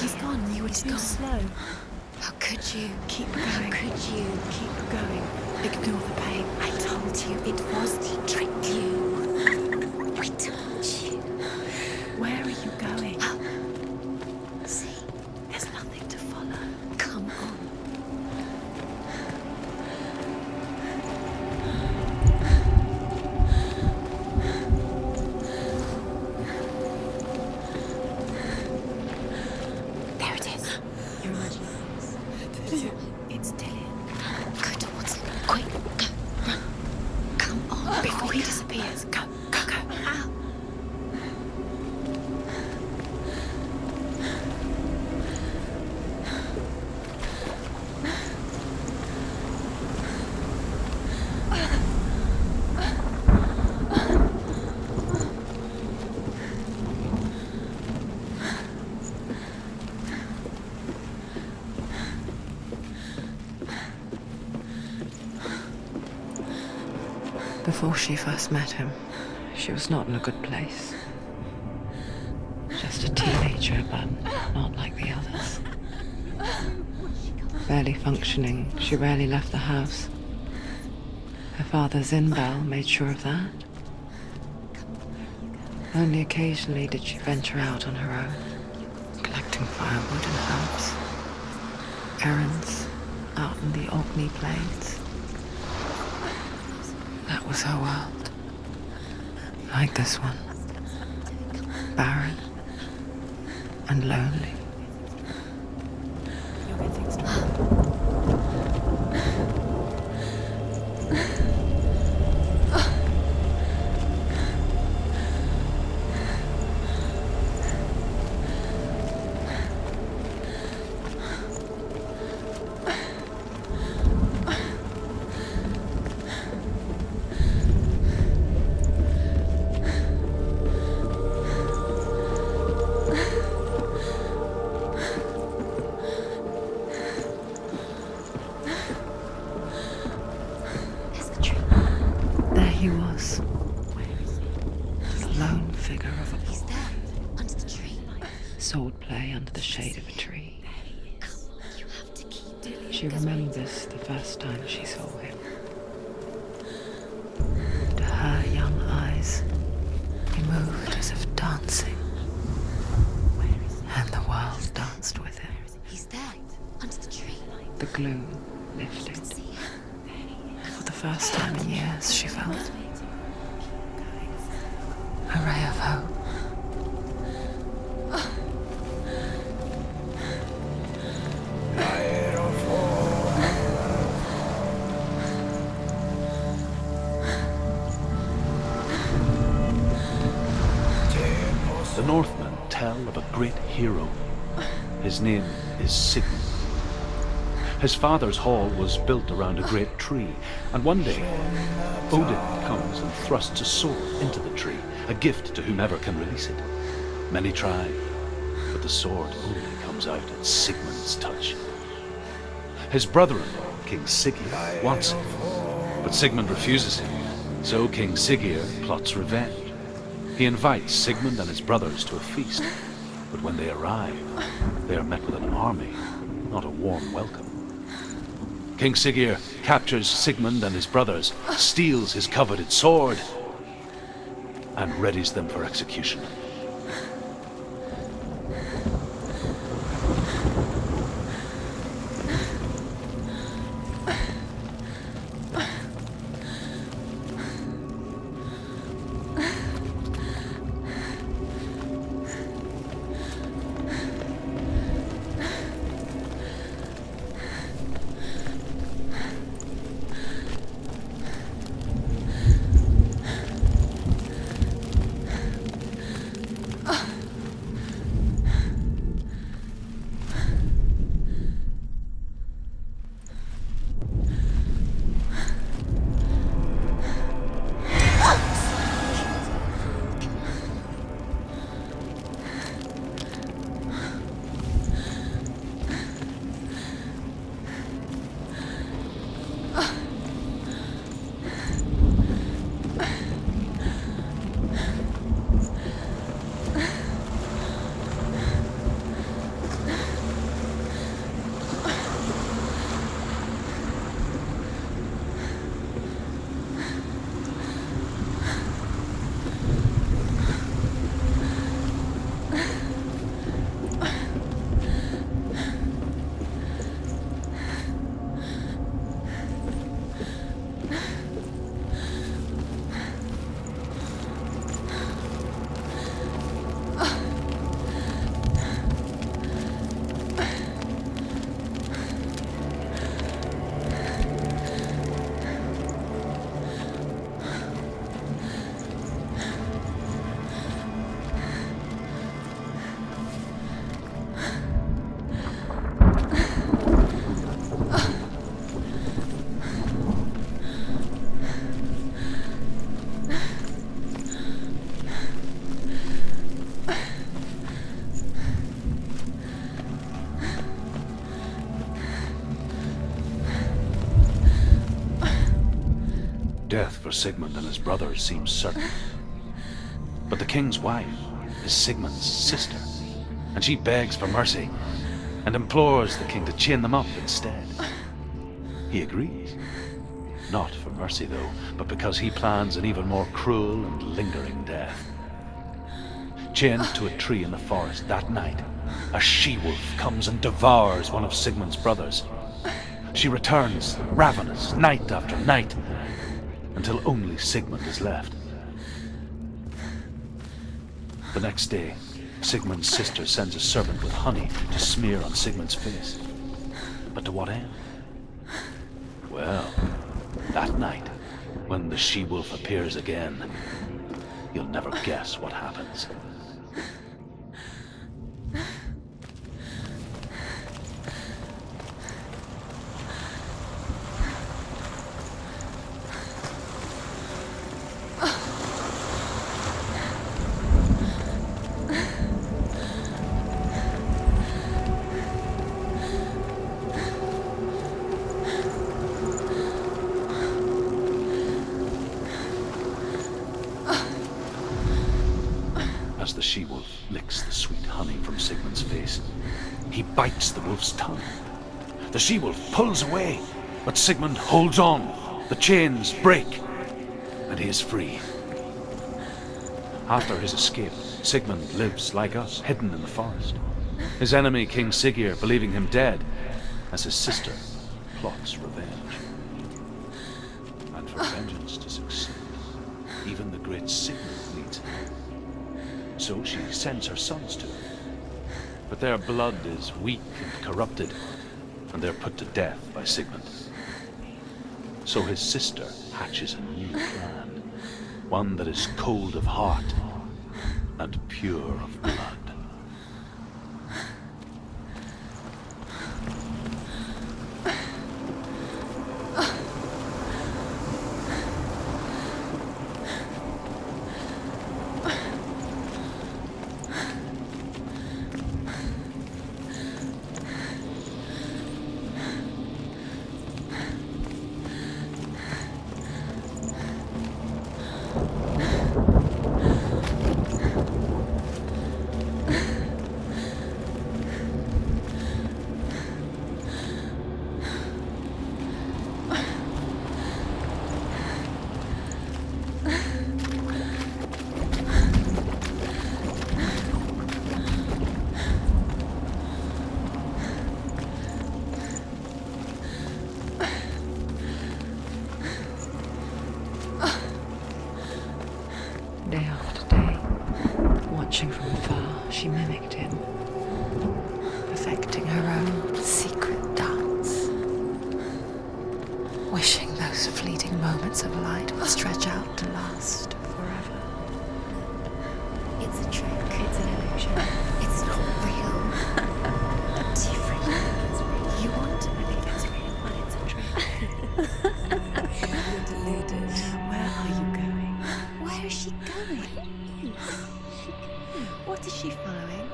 He's gone. You were too slow. How could you? Keep going. How could you? Keep going. Ignore the pain. I told you it was. He tricked you. I told you. Where are you going? See, There's nothing to follow. come on. There it is. You're imagining things. It's Dillian. Go towards him. Quick, go, run. Come on, Before he disappears. Go, go, go. Ow. Before she first met him, she was not in a good place. Just a teenager, but not like the others. Barely functioning, she rarely left the house. Her father, Zinbal, made sure of that. Only occasionally did she venture out on her own, collecting firewood and herbs. Errands out in the Orkney Plains. That was her world. Like this one. Barren and lonely. You'll get things done. There's the tree. There he was. The lone figure of a He's boy. there, under the tree. Sword play under the shade of a tree. Come on, you have to keep doing it. She remembers the first time she saw him. To her young eyes, he moved as if dancing. And the world danced with him. He's there, under the tree. The gloom lifted. See him. For the first time in years, she felt a ray of hope. The Northmen tell of a great hero. His name is Sigmund. His father's hall was built around a great tree, and one day Odin comes and thrusts a sword into the tree, a gift to whomever can release it. Many try, but the sword only comes out at Sigmund's touch. His brother-in-law, King Siggeir, wants it, but Sigmund refuses him, so King Siggeir plots revenge. He invites Sigmund and his brothers to a feast, but when they arrive, they are met with an army, not a warm welcome. King Siggeir captures Sigmund and his brothers, steals his coveted sword, and readies them for execution. death for Sigmund and his brothers seems certain. But the king's wife is Sigmund's sister, and she begs for mercy and implores the king to chain them up instead. He agrees. Not for mercy, though, but because he plans an even more cruel and lingering death. Chained to a tree in the forest that night, a she-wolf comes and devours one of Sigmund's brothers. She returns, ravenous, night after night, until only Sigmund is left. The next day, Sigmund's sister sends a servant with honey to smear on Sigmund's face. But to what end? Well, that night, when the she-wolf appears again, you'll never guess what happens. As the she-wolf licks the sweet honey from Sigmund's face, he bites the wolf's tongue. The she-wolf pulls away, but Sigmund holds on. The chains break, and he is free. After his escape, Sigmund lives like us, hidden in the forest. His enemy, King Siggeir, believing him dead, as his sister plots revenge. And for vengeance to succeed, even the great Sigmund needs him. So she sends her sons to him. But their blood is weak and corrupted, and they're put to death by Sigmund. So his sister hatches a new plan, one that is cold of heart and pure of blood. Day after day, watching from afar, she mimicked him, perfecting her own secret dance, wishing those fleeting moments of light would stretch out to last forever. It's a trick. It's an illusion. It's not real. Different. You want to believe it's real, but it's a trick. You're deluded. Where are you going? Where is she going? What is she following?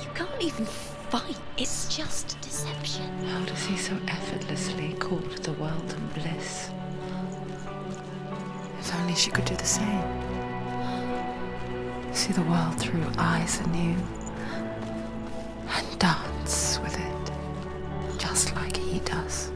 You can't even fight. It's just deception. How does he so effortlessly court the world and bliss? If only she could do the same. See the world through eyes anew and dance with it, just like he does.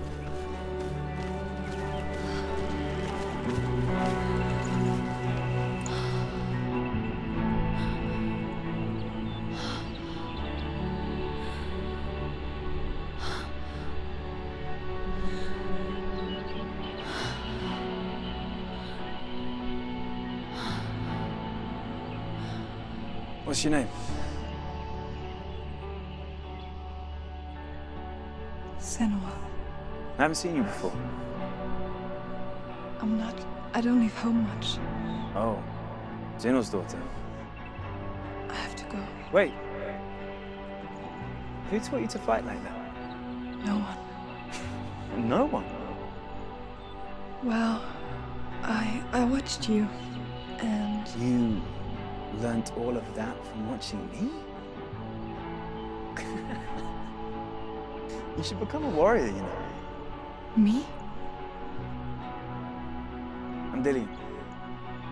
What's your name? Senua. I haven't seen you before. I don't leave home much. Oh, Zeno's daughter. I have to go. Wait. Who taught you to fight like that? No one. No one. Well, I watched you, and You learnt all of that from watching me? You should become a warrior, you know. me? I'm I'm Dillian.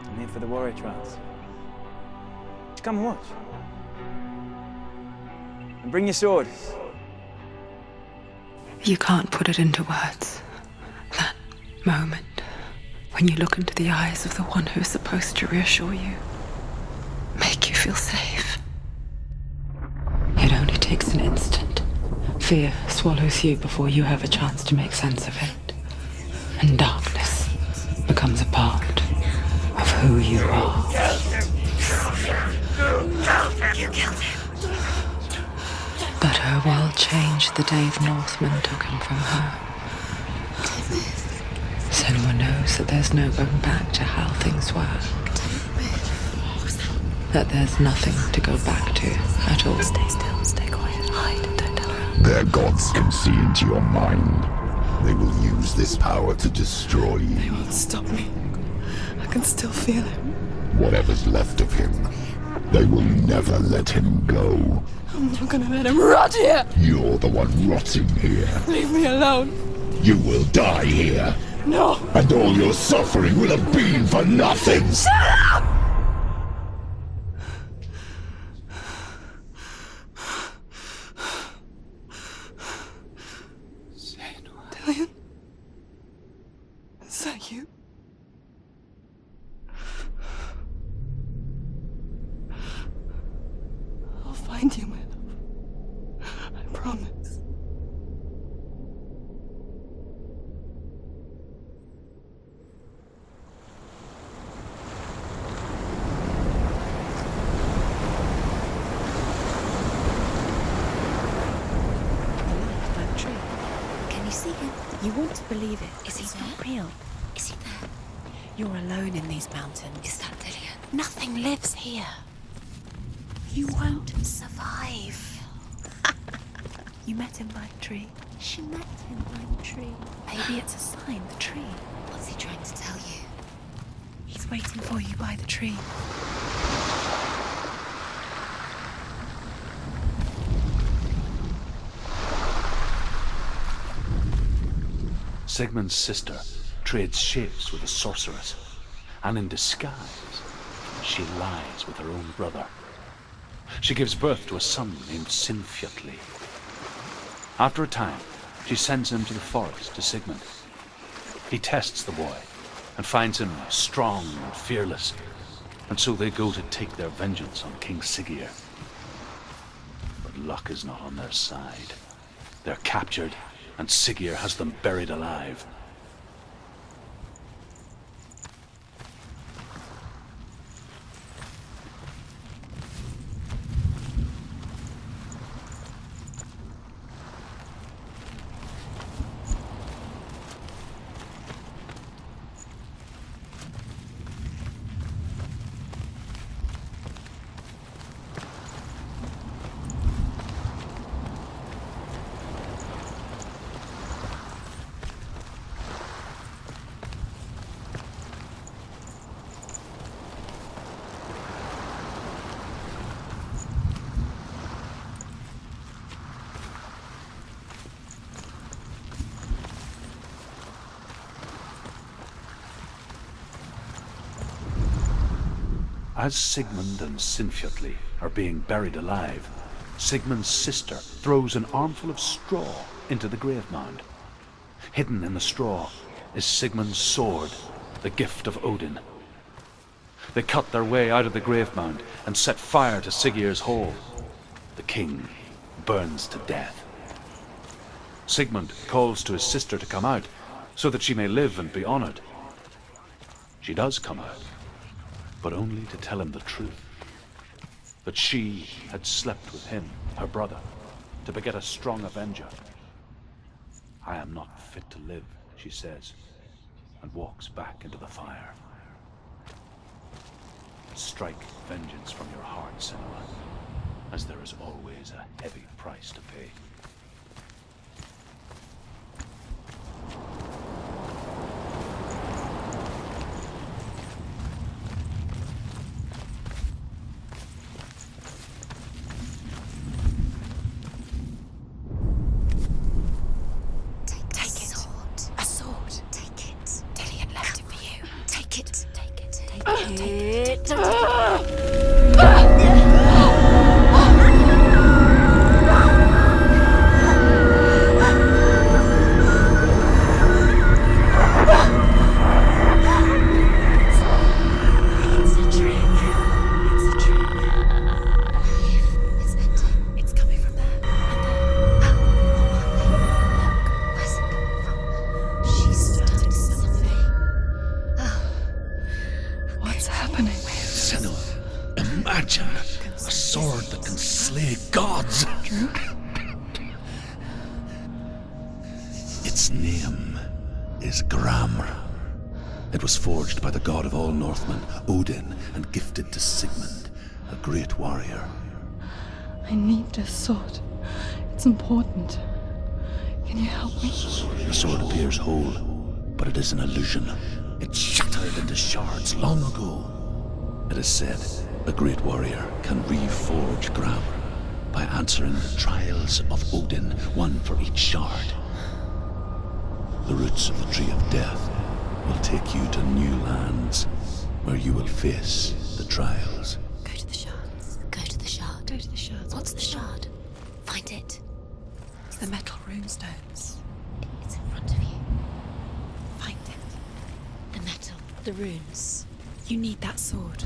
I'm here for the warrior trials. Just come and watch. And bring your sword. You can't put it into words. That moment when you look into the eyes of the one who's supposed to reassure you, make you feel safe. It only takes an instant. Fear swallows you before you have a chance to make sense of it. And darkness becomes a part of who you are. But her world changed the day the Northmen took him from her. Senua knows that there's no going back to how things were. That there's nothing to go back to at all. Stay still, stay quiet, hide, don't tell her. Their gods can see into your mind. They will use this power to destroy you. They won't stop me. I can still feel him. Whatever's left of him, they will never let him go. I'm not gonna let him rot here! You're the one rotting here. Leave me alone! You will die here. No! And all your suffering will have been for nothing. Shut up! Dillian? Is that you? I'll find you, my love. I promise. That tree. Can you see him? You want to believe it. Is he It's there? not real. Is he there? You're alone in these mountains. Is that Dillian? Nothing lives here. You won't survive. You met him by a tree. She met him by a tree. Maybe it's a sign, the tree. What's he trying to tell you? He's waiting for you by the tree. Sigmund's sister trades shapes with a sorceress, and in disguise, she lies with her own brother. She gives birth to a son named Sinfjotli. After a time, she sends him to the forest to Sigmund. He tests the boy and finds him strong and fearless, and so they go to take their vengeance on King Siggeir. But luck is not on their side. They're captured, and Siggeir has them buried alive. As Sigmund and Sinfjotli are being buried alive, Sigmund's sister throws an armful of straw into the grave mound. Hidden in the straw is Sigmund's sword, the gift of Odin. They cut their way out of the grave mound and set fire to Siggeir's hall. The king burns to death. Sigmund calls to his sister to come out so that she may live and be honored. She does come out, but only to tell him the truth. That she had slept with him, her brother, to beget a strong avenger. I am not fit to live, she says, and walks back into the fire. Strike vengeance from your heart, Senua, as there is always a heavy price to pay. Take it. A sword. Take it. Dillian left it for you. Take it it. Don't take It's a trick. It's a trick. It's ending. It's coming from there. And where's it coming from? She's done something. What's happening? Senua, imagine a sword that can slay gods. Its name is Gramr. It was forged by the god of all Northmen, Odin, and gifted to Sigmund, a great warrior. I need this sword. It's important. Can you help me? The sword appears whole, but it is an illusion. It shattered into shards long ago. It is said a great warrior can reforge Gramr by answering the trials of Odin, one for each shard. The roots of the Tree of Death will take you to new lands where you will face the trials. Go to the shards. Go to the shard. Go to the shards. What's the shard? Find it. It's the metal runestones. It's in front of you. Find it. The metal. The runes. You need that sword.